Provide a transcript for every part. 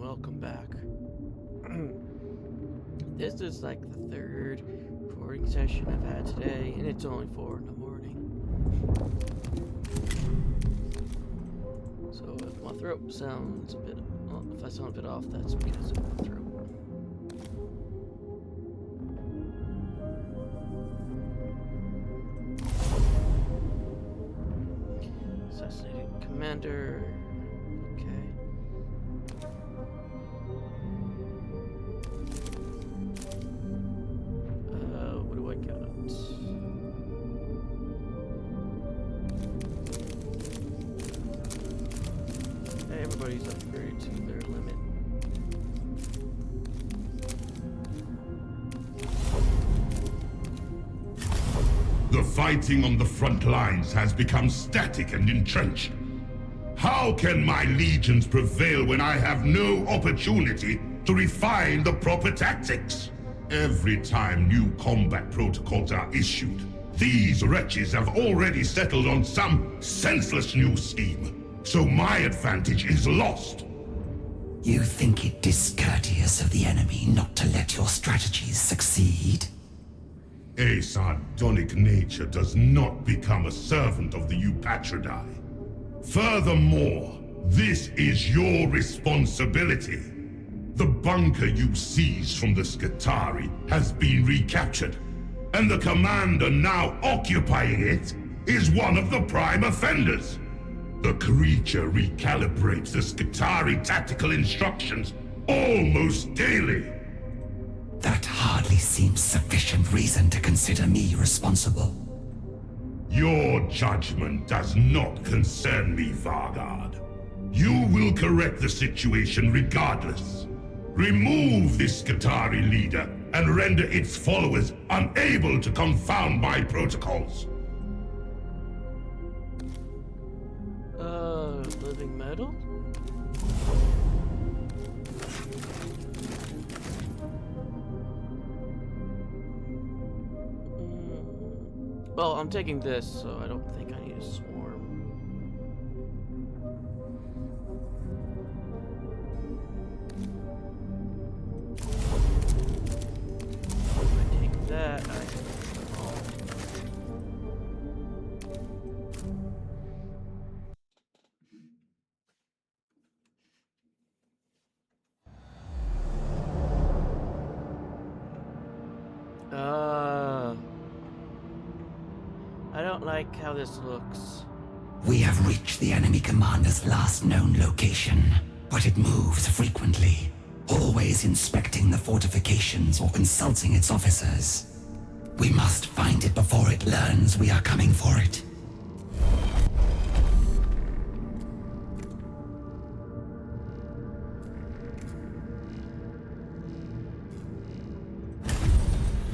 welcome back. This is like the third recording session I've had today, and it's only 4 in the morning. So if my throat sounds a bit, if I sound a bit off, that's because of my throat. Assassinated commander. Okay. What do I got? Hey, everybody's upgraded to their limit. The fighting on the front lines has become static and entrenched. How can my legions prevail when I have no opportunity to refine the proper tactics? Every time new combat protocols are issued, these wretches have already settled on some senseless new scheme. So my advantage is lost. You think it discourteous of the enemy not to let your strategies succeed? A sardonic nature does not become a servant of the Eupatridae. Furthermore, this is your responsibility. The bunker you seized from the Skitarii has been recaptured, and the commander now occupying it is one of the prime offenders. The creature recalibrates the Skitarii tactical instructions almost daily. That hardly seems sufficient reason to consider me responsible. Your judgment does not concern me, Vargard. You will correct the situation regardless. Remove this Skitarii leader and render its followers unable to confound my protocols. Living metal? Well, I'm taking this, so I don't think I need a swarm. If I take that, I can take them all. I don't like how this looks. We have reached the enemy commander's last known location, but it moves frequently, always inspecting the fortifications or consulting its officers. We must find it before it learns we are coming for it.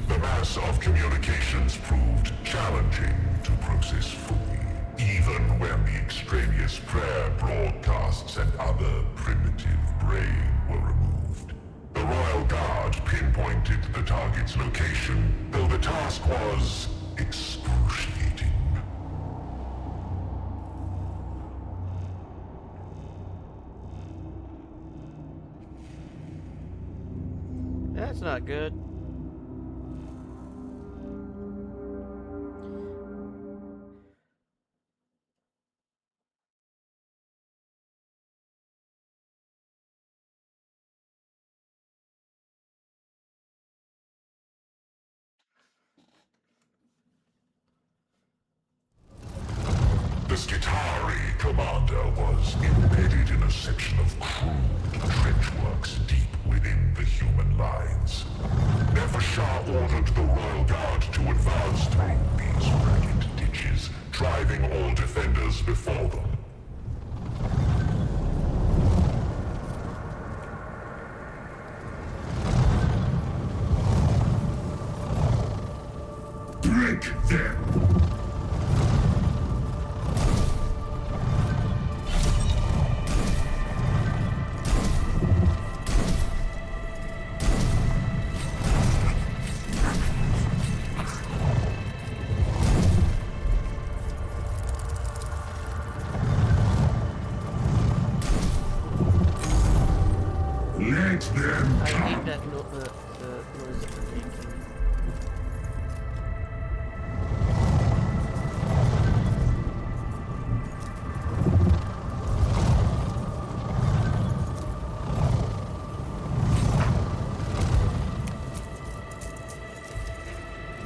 The mass of communications proved challenging to process fully, even when the extraneous prayer broadcasts and other primitive brain were removed. The Royal Guard pinpointed the target's location, though the task was excruciating. That's not good. The Skitarii commander was embedded in a section of crude trenchworks deep within the human lines. Nefershah ordered the Royal Guard to advance through these ragged ditches, driving all defenders before them. Break them! Let them I hate come. that the noise that they're making.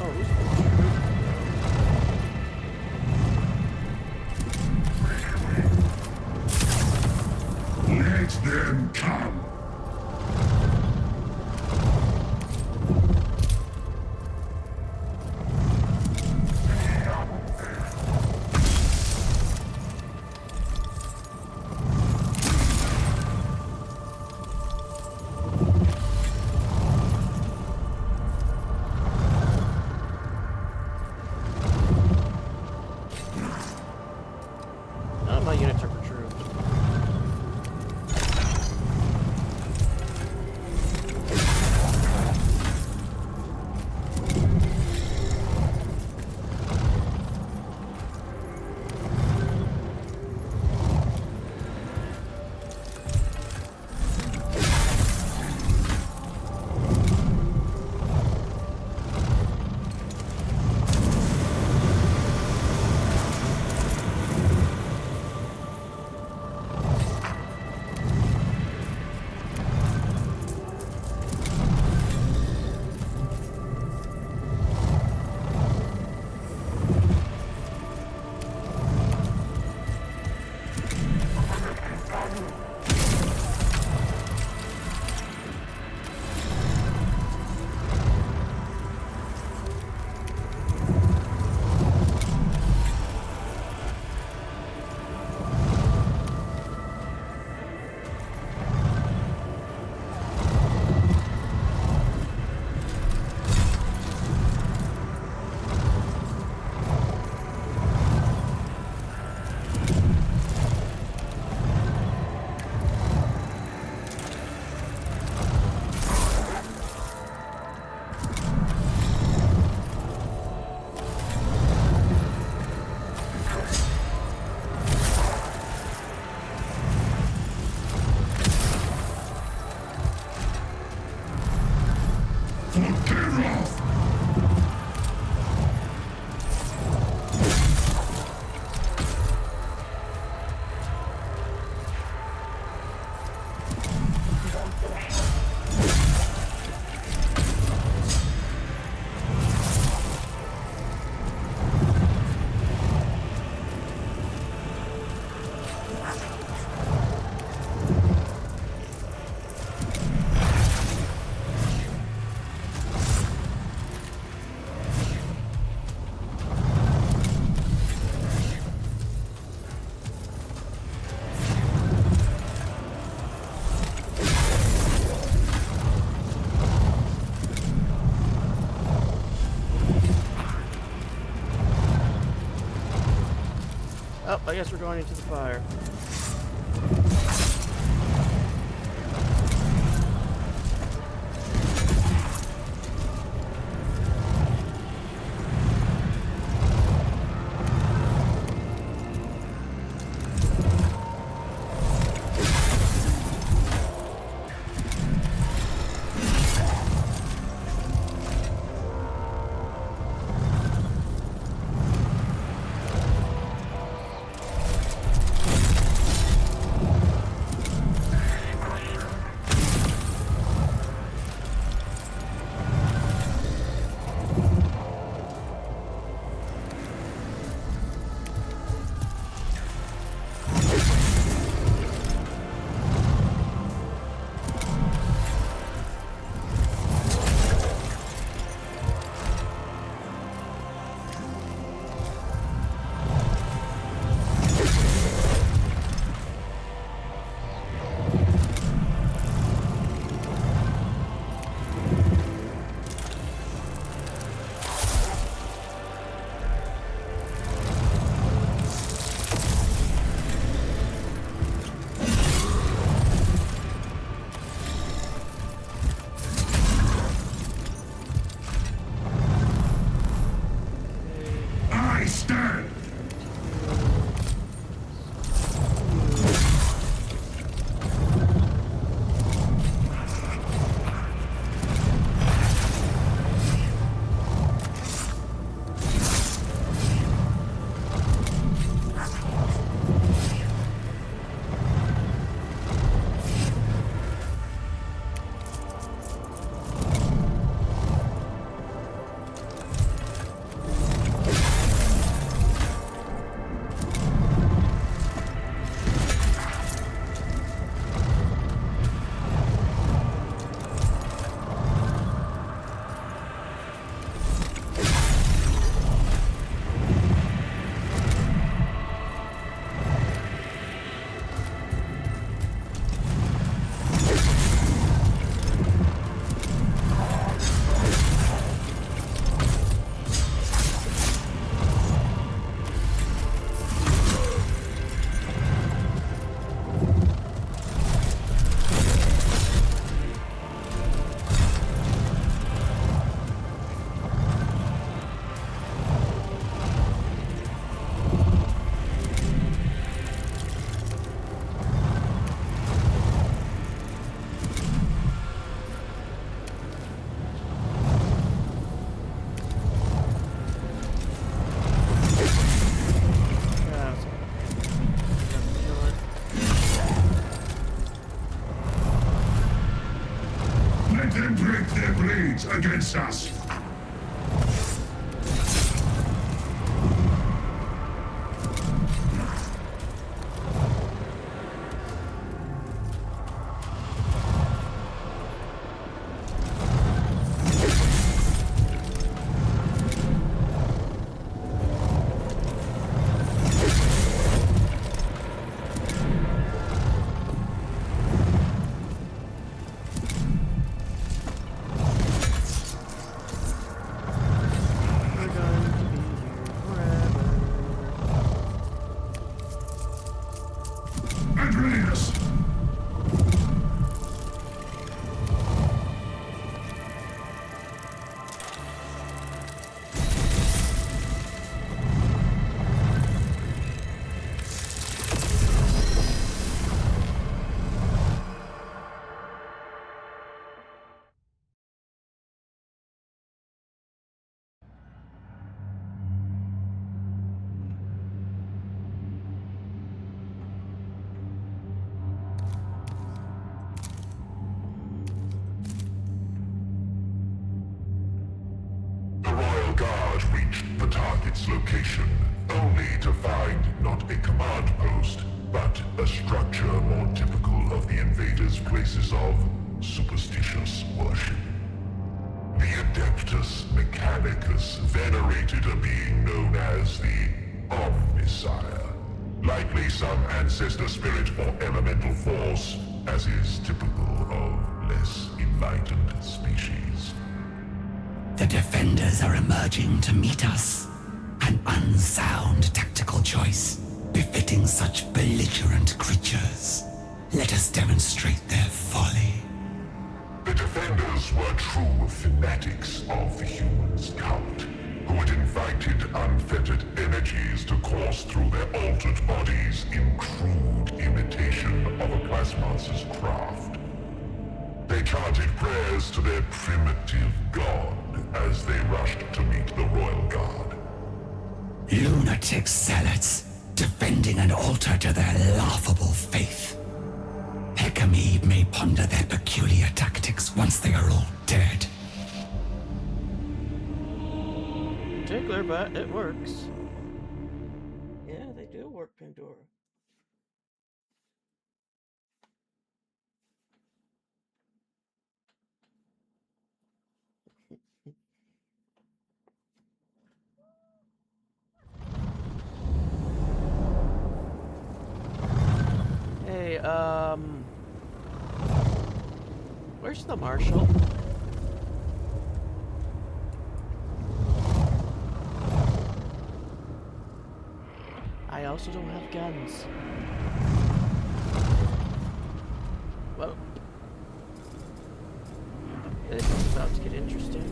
Oh, who's Let them come. None of my units are perturbed. Oh, I guess we're going into the fire. break their blades against us. We're going to be here forever. Andreas! The Royal Guard reached the target's location, only to find not a command post, but a structure more typical of the invaders' places of superstitious worship. The Adeptus Mechanicus venerated a being known as the Omnisire, likely some ancestor spirit or elemental force, as is typical of less enlightened species. The defenders are emerging to meet us. An unsound tactical choice, befitting such belligerent creatures. Let us demonstrate their folly. The defenders were true fanatics of the humans' cult, who had invited unfettered energies to course through their altered bodies in crude imitation of a Plasma's craft. They chanted prayers to their primitive god as they rushed to meet the Royal Guard. Lunatic zealots, defending an altar to their laughable faith. Hecamede may ponder their peculiar tactics once they are all dead. Tickler, but it works. Yeah, they do work, Pandora. Hey, where's the marshal? I also don't have guns. Well, this is about to get interesting.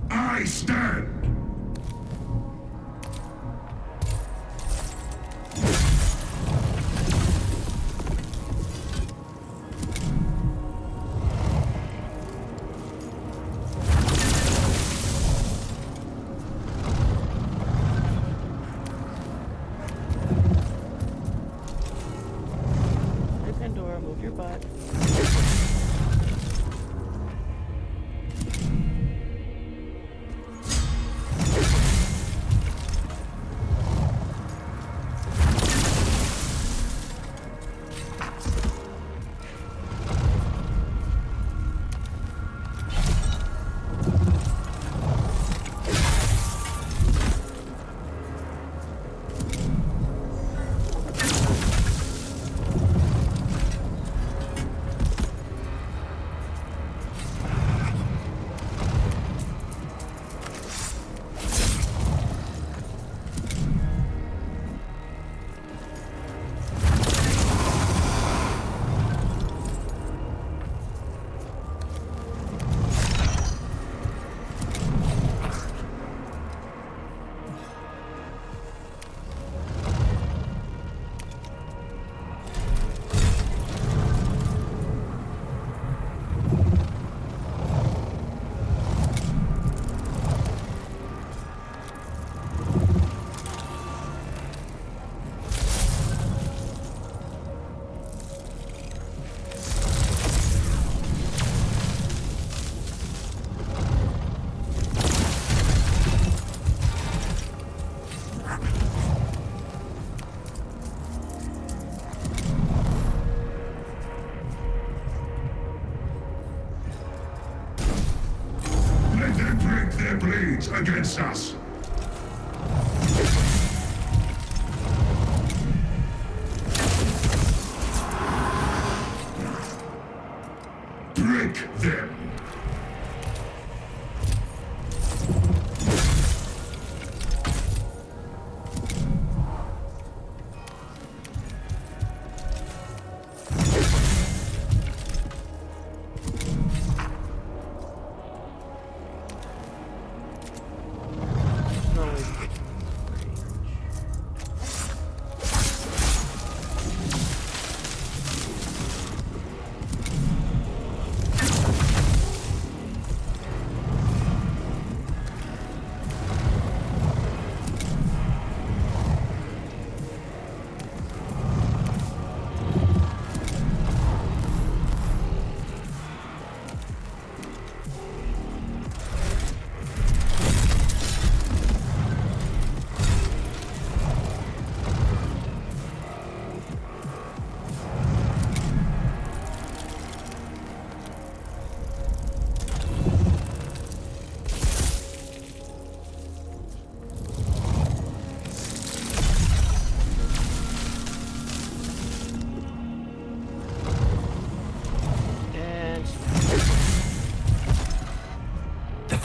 I stand! Hey, Pandora, move your butt. against us. Break them.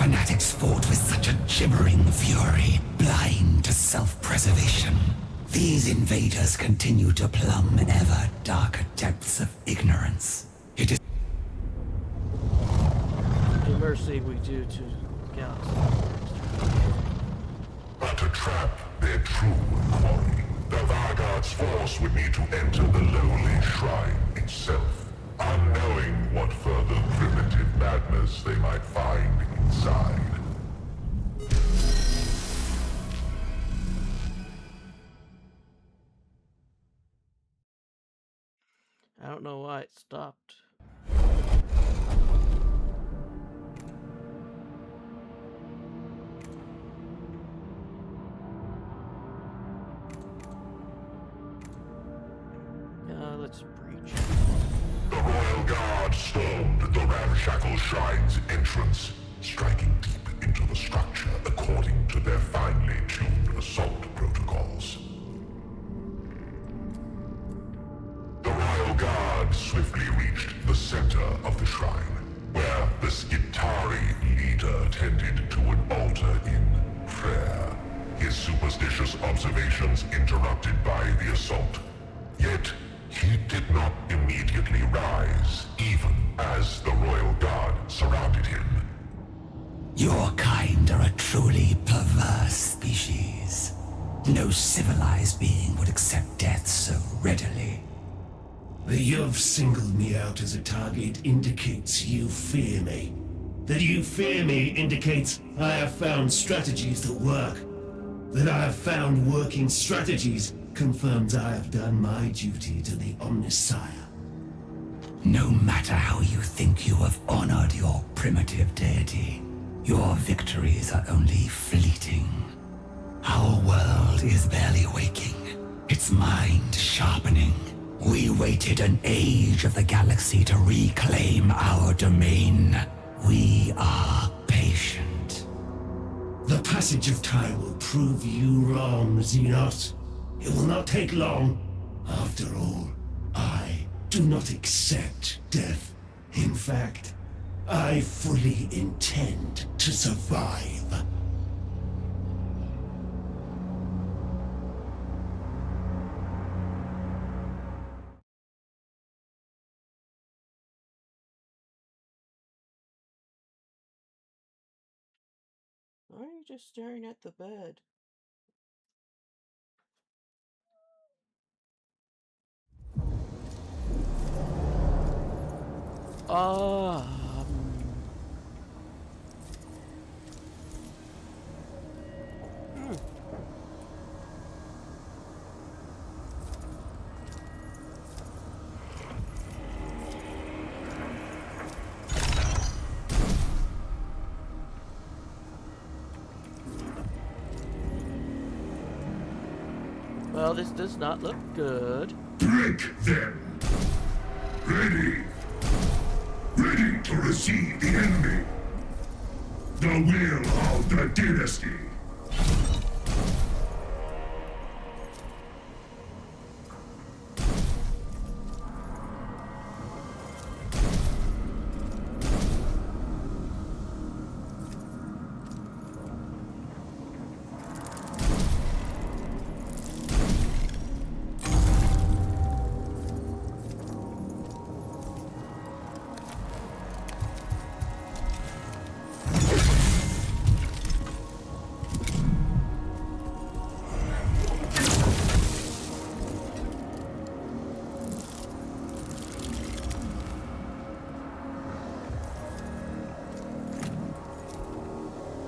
Fanatics fought with such a gibbering fury, blind to self-preservation. These invaders continue to plumb ever darker depths of ignorance. It is The mercy we do to galaxy. But to trap their true quarry, the Vargard's force would need to enter the lowly shrine itself, unknowing what further primitive madness they might find inside. I don't know why it stopped. Let's breach. The Royal Guard stormed the ramshackle shrine's entrance, striking deep into the structure according to their finely tuned assault protocols. The Royal Guard swiftly reached the center of the shrine, where the Skitari leader tended to an altar in prayer, his superstitious observations interrupted by the assault. Yet, he did not immediately rise, even as the Royal Guard surrounded him. Your kind are a truly perverse species. No civilized being would accept death so readily. That you've singled me out as a target indicates you fear me. That you fear me indicates I have found strategies that work. That I have found working strategies confirms I have done my duty to the Omnissiah. No matter how you think you have honored your primitive deity, your victories are only fleeting. Our world is barely waking, its mind sharpening. We waited an age of the galaxy to reclaim our domain. We are patient. The passage of time will prove you wrong, Xenos. It will not take long. After all, I do not accept death. In fact, I fully intend to survive. Why are you just staring at the bed? Um, Well, this does not look good. Break them! Ready! Ready to receive the enemy! the will of the dynasty.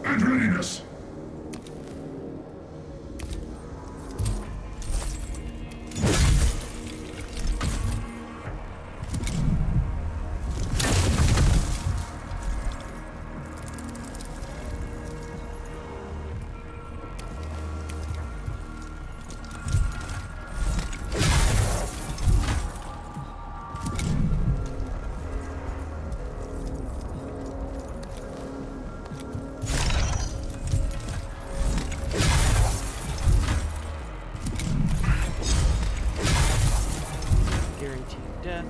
And readiness. Guaranteed death.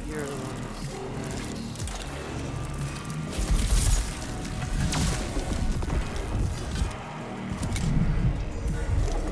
You're the one that's doing that.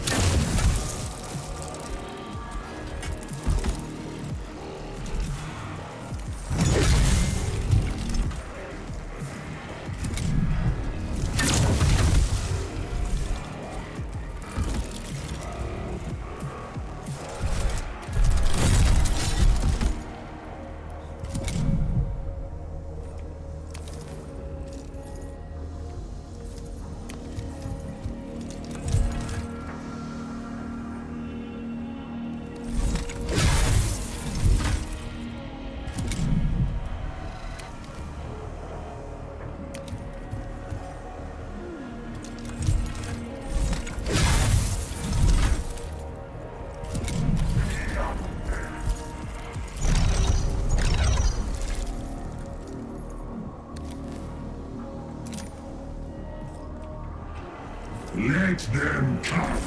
Let them come.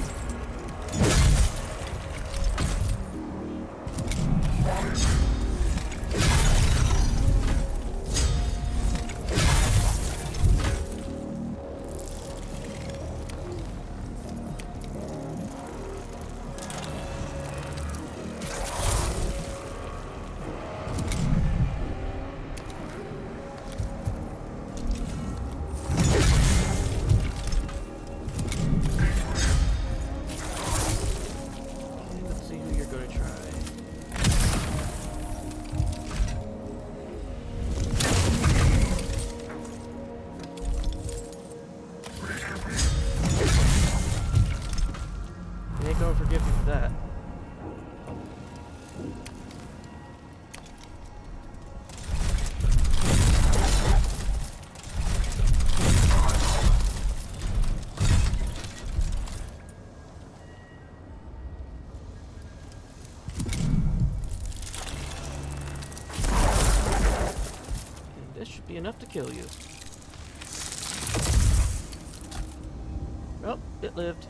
enough to kill you. Oh, it lived.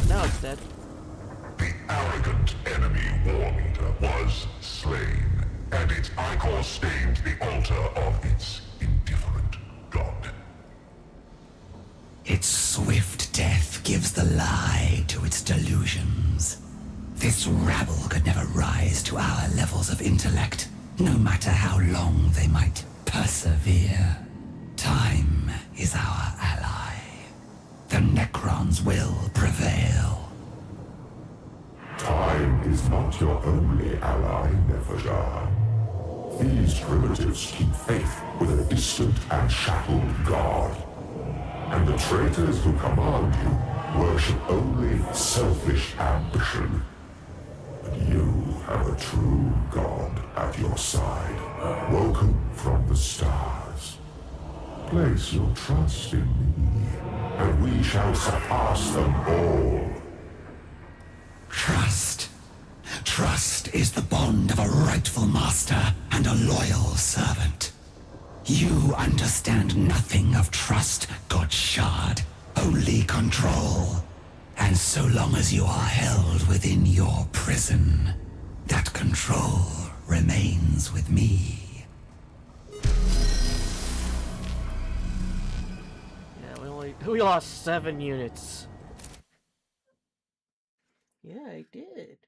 Now it's dead. The arrogant enemy war leader was slain, and its ichor stained the altar of its indifferent god. Its swift death gives the lie to its delusions. This rabble could never rise to our levels of intellect, no matter how long they might persevere. Time is our ally. The Necrons will prevail. Time is not your only ally, Nefergar. These primitives keep faith with a distant and shackled god. And the traitors who command you worship only selfish ambition. But you have a true god at your side, woken from the stars. Place your trust in me, and we shall surpass them all. Trust. Trust is the bond of a rightful master and a loyal servant. You understand nothing of trust, God Shard. Only control. And so long as you are held within your prison, that control remains with me. Yeah, we lost 7 units. Yeah, I did.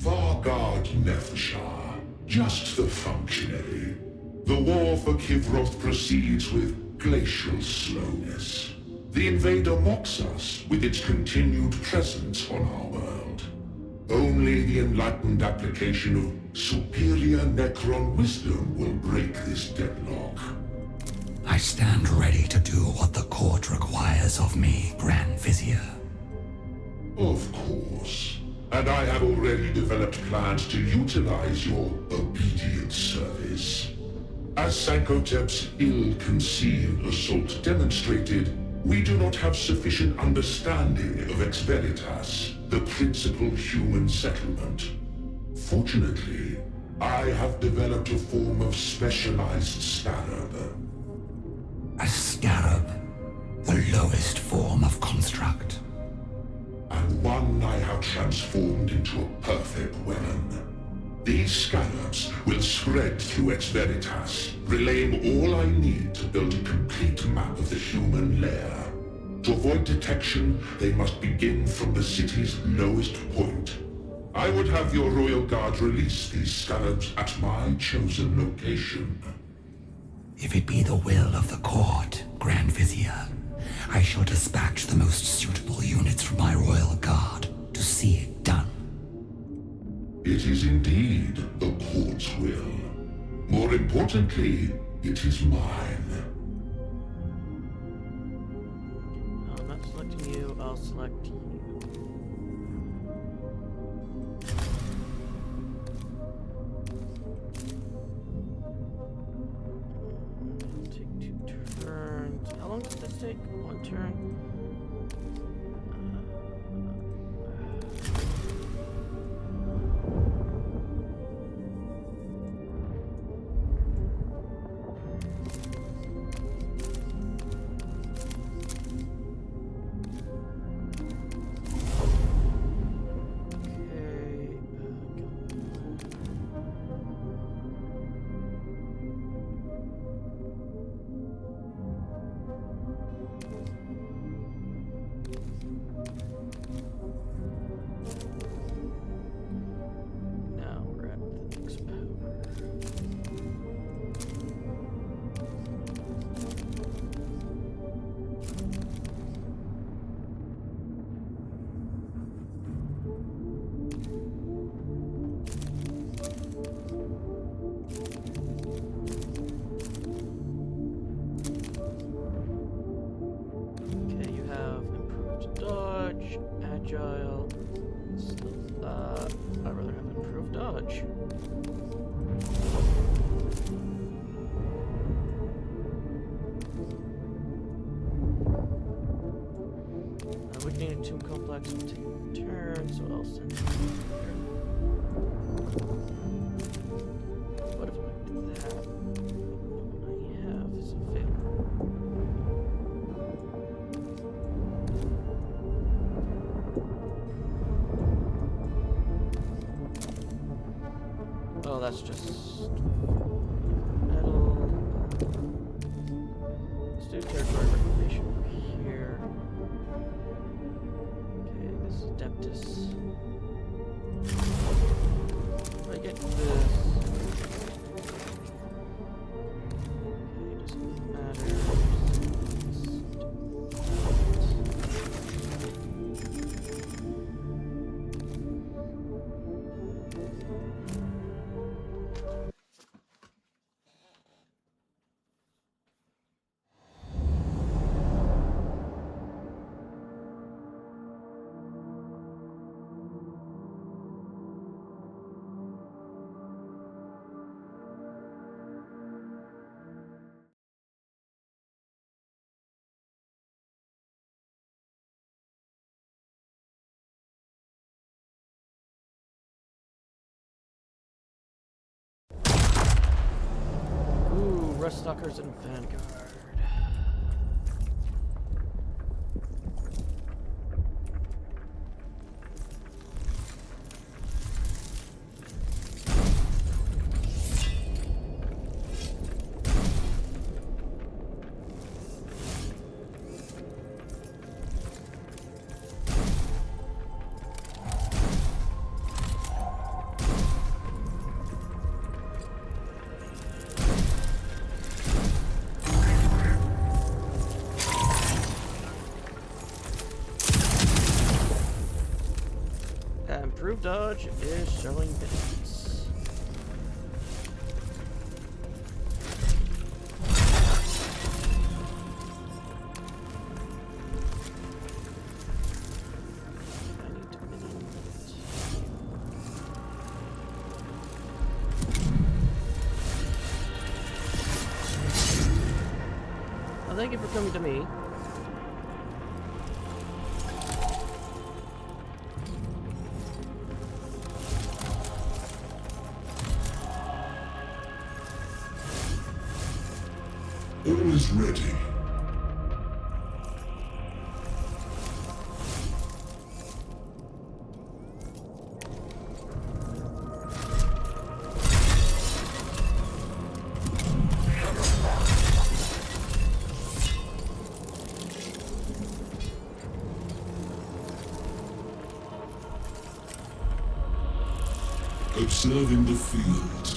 Vargard Nefershar, just the functionary. The war for Kivroth proceeds with glacial slowness. The invader mocks us with its continued presence on our world. Only the enlightened application of superior Necron wisdom will break this deadlock. I stand ready to do what the court requires of me, Grand Vizier. Of course. And I have already developed plans to utilize your obedient service. As Sankotep's ill-conceived assault demonstrated, we do not have sufficient understanding of Expeditas, the principal human settlement. Fortunately, I have developed a form of specialized scarab. A scarab, the lowest form of construct. And one I have transformed into a perfect weapon. These scarabs will spread through Expeditas, relaying all I need to build a complete map of the human lair. To avoid detection, they must begin from the city's lowest point. I would have your royal guard release these scarabs at my chosen location. If it be the will of the court, Grand Vizier, I shall dispatch the most suitable units from my royal guard to see it done. It is indeed the court's will. More importantly, it is mine. I'm not selecting you, I'll select you. Take 2 turns. How long does this take? 1 turn? agile. I'd rather have improved dodge. We need a tomb complex to take turns, so I'll send it here. What if I do that? What I have is available. Oh, that's just metal. Let's do territory reclamation over here. Okay, this is Adeptus. If I get this. Okay, doesn't matter. Ooh, Ruststalkers and Vanguard. Improved dodge is showing benefits. I need to minimum it. Well, thank you for coming to me. All is ready. Observing the field.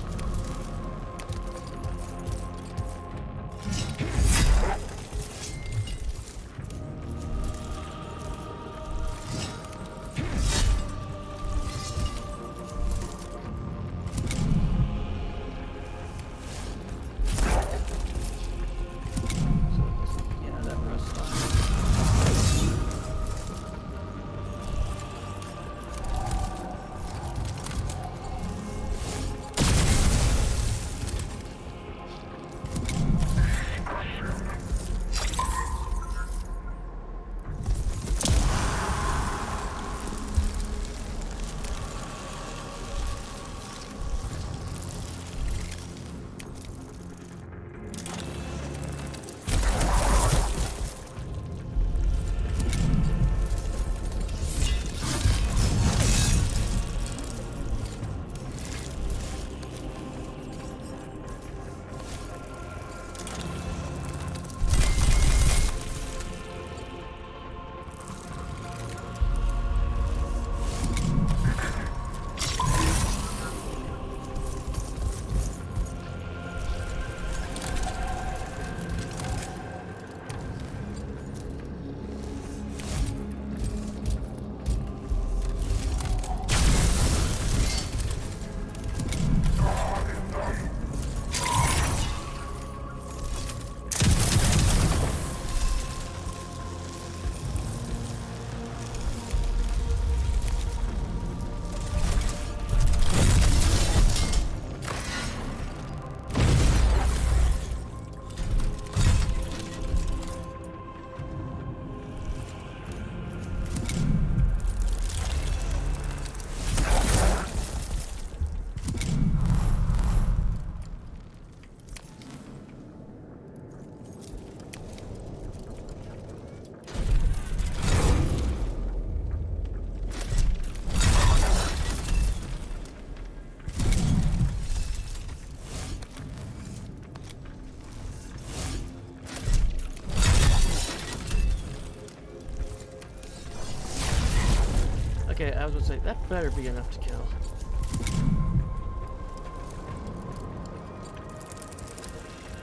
Okay, I was gonna say, that better be enough to kill.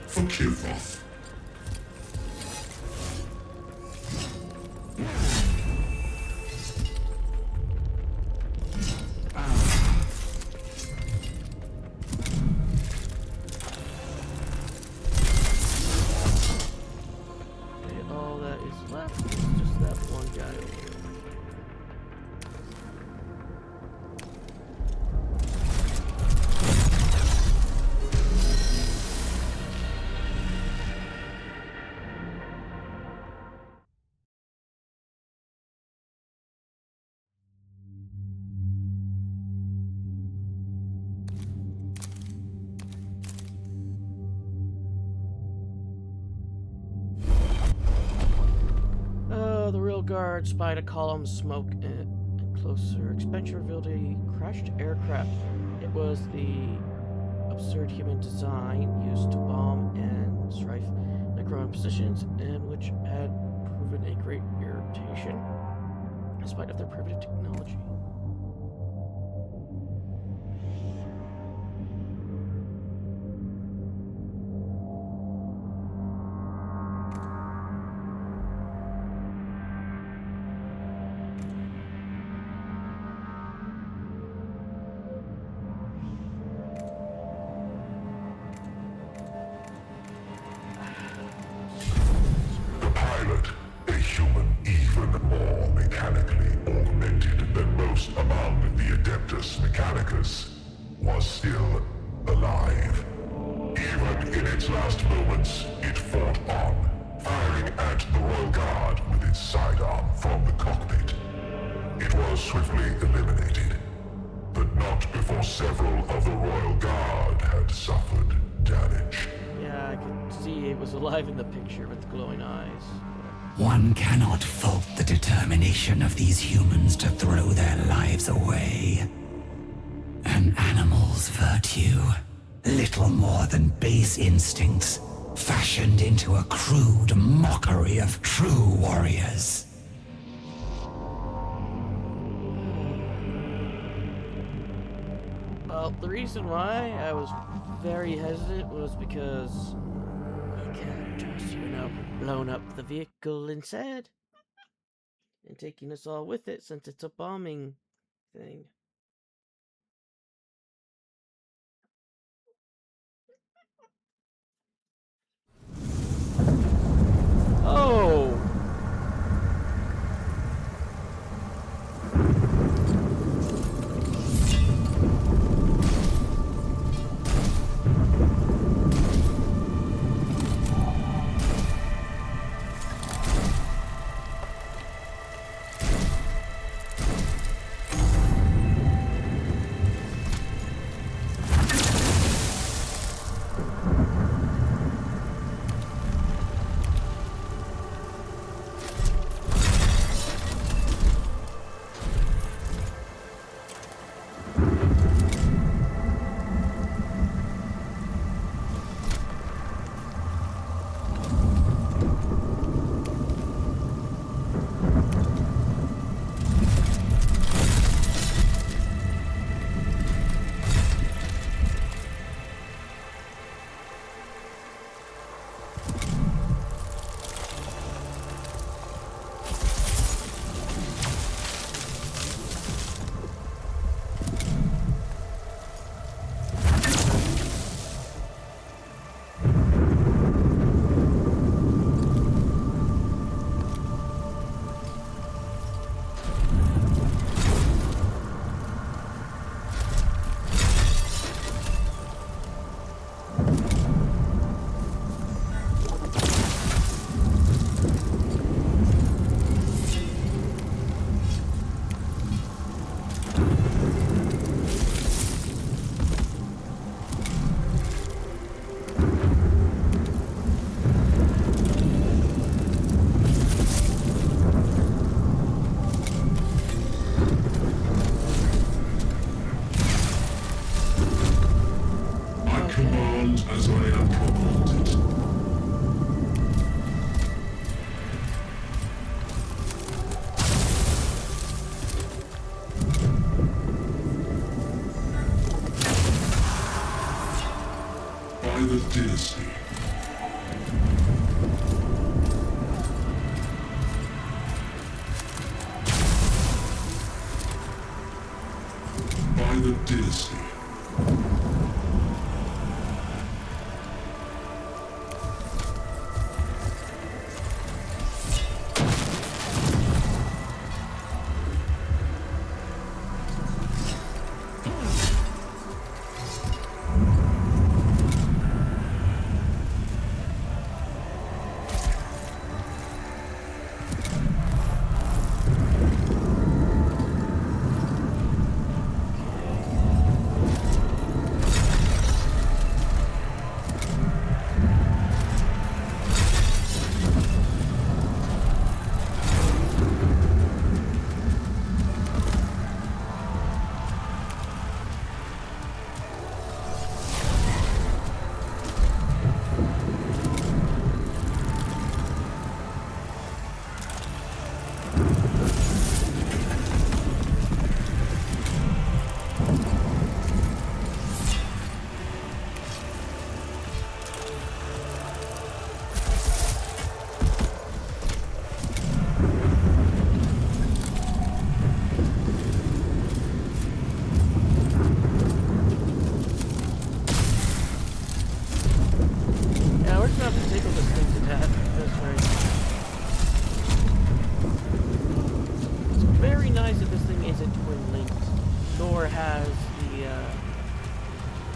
For Kilroth. Okay, all that is left is just that one guy over here. The real guard spied a column of smoke and closer. Expansion revealed a crashed aircraft. It was the absurd human design used to bomb and strife Necron positions, and which had proven a great irritation, in spite of their primitive technology. The pilot, a human even more mechanically augmented than most among the Adeptus Mechanicus, was still alive. Even in its last moments, it fought on, firing at the Royal Guard with its sidearm from the cockpit. It was swiftly eliminated, but not before several of the Royal Guard had suffered damage. Yeah, I could see it was alive in the picture with glowing eyes. One cannot fault the determination of these humans to throw their lives away. An animal's virtue, little more than base instincts, fashioned into a crude mockery of true warriors. Well, the reason why I was very hesitant was because you can't trust, blowing up the vehicle instead and taking us all with it since it's a bombing thing. Oh! dynasty.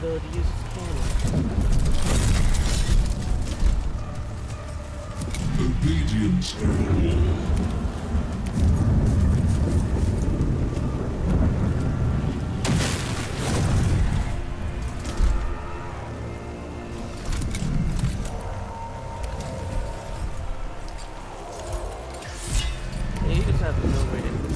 ability to use his cannon. Obedience overall. Yeah, you just have to know where it is.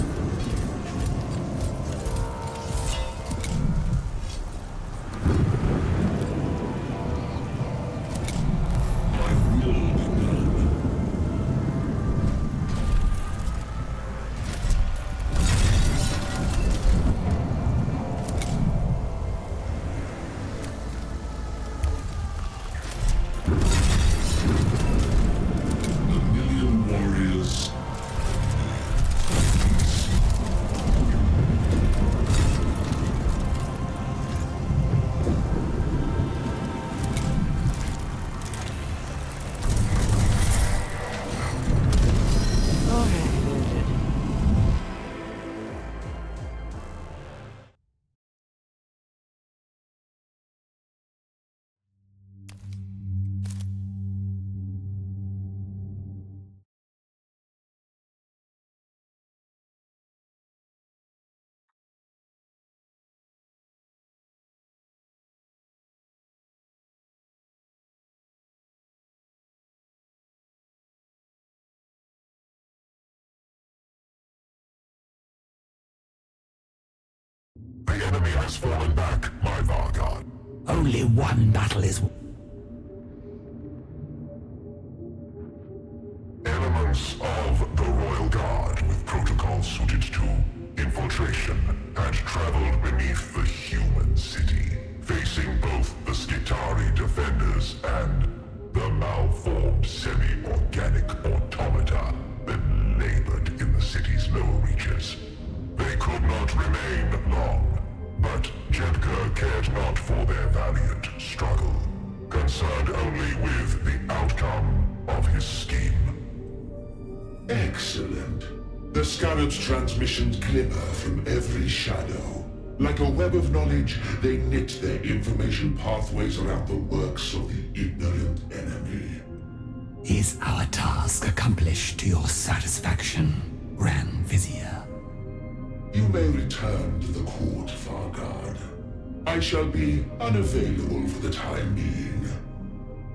The enemy has fallen back, my Vanguard. Only one battle is... Elements of the Royal Guard with protocols suited to infiltration had traveled beneath the human city, facing both the Skitari defenders and the malformed semi-organic automata that labored in the city's lower reaches. They could not remain long, but Jedka cared not for their valiant struggle, concerned only with the outcome of his scheme. Excellent. The Scarab's transmissions glimmer from every shadow. Like a web of knowledge, they knit their information pathways around the works of the ignorant enemy. Is our task accomplished to your satisfaction, Grand Vizier? You may return to the court, Farguard. I shall be unavailable for the time being.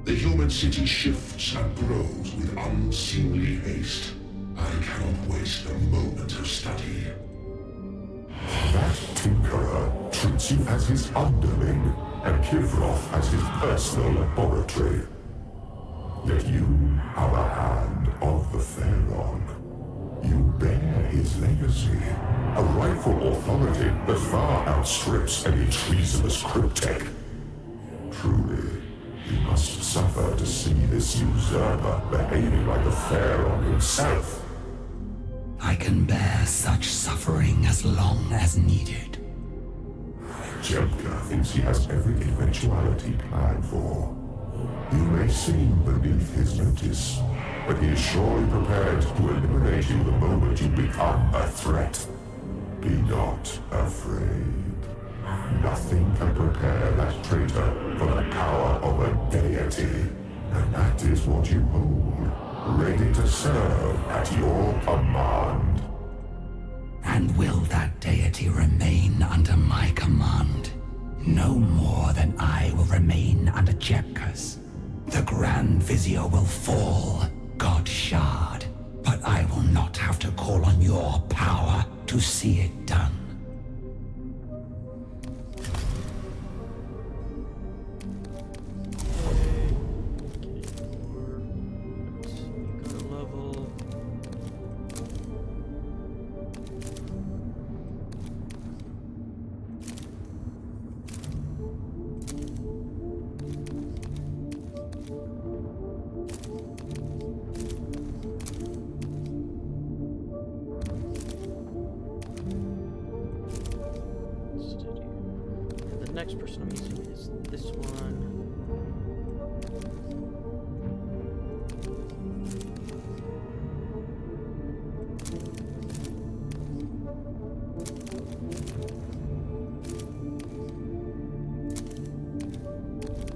The human city shifts and grows with unseemly haste. I cannot waste a moment of study. That Tinkerer treats you as his underling, and Kivroth as his personal laboratory. Yet you are a hand of the Pharaon. You bear his legacy, a rightful authority that far outstrips any treasonous cryptech. Truly, you must suffer to see this usurper behaving like the Pharaon himself. I can bear such suffering as long as needed. Jemka thinks he has every eventuality planned for. You may seem beneath his notice, but he is surely prepared to eliminate you the moment you become a threat. Be not afraid. Nothing can prepare that traitor for the power of a deity, and that is what you hold, ready to serve at your command. And will that deity remain under my command? No more than I will remain under Jepka's. The Grand Vizier will fall, God Shard, but I will not have to call on your power to see it done. The next person I'm using is this one.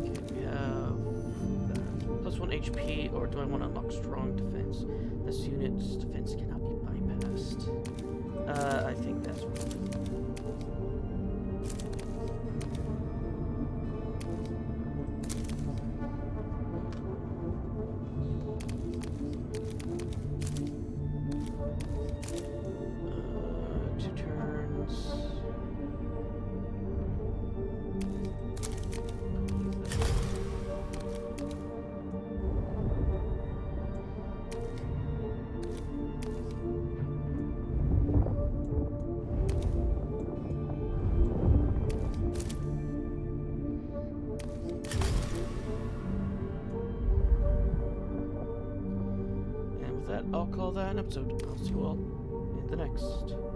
Okay, we have +1 HP, or do I want to unlock strong defense? This unit's defense cannot be bypassed. I think that's what I'll do. I'll call that an episode. I'll see you all in the next.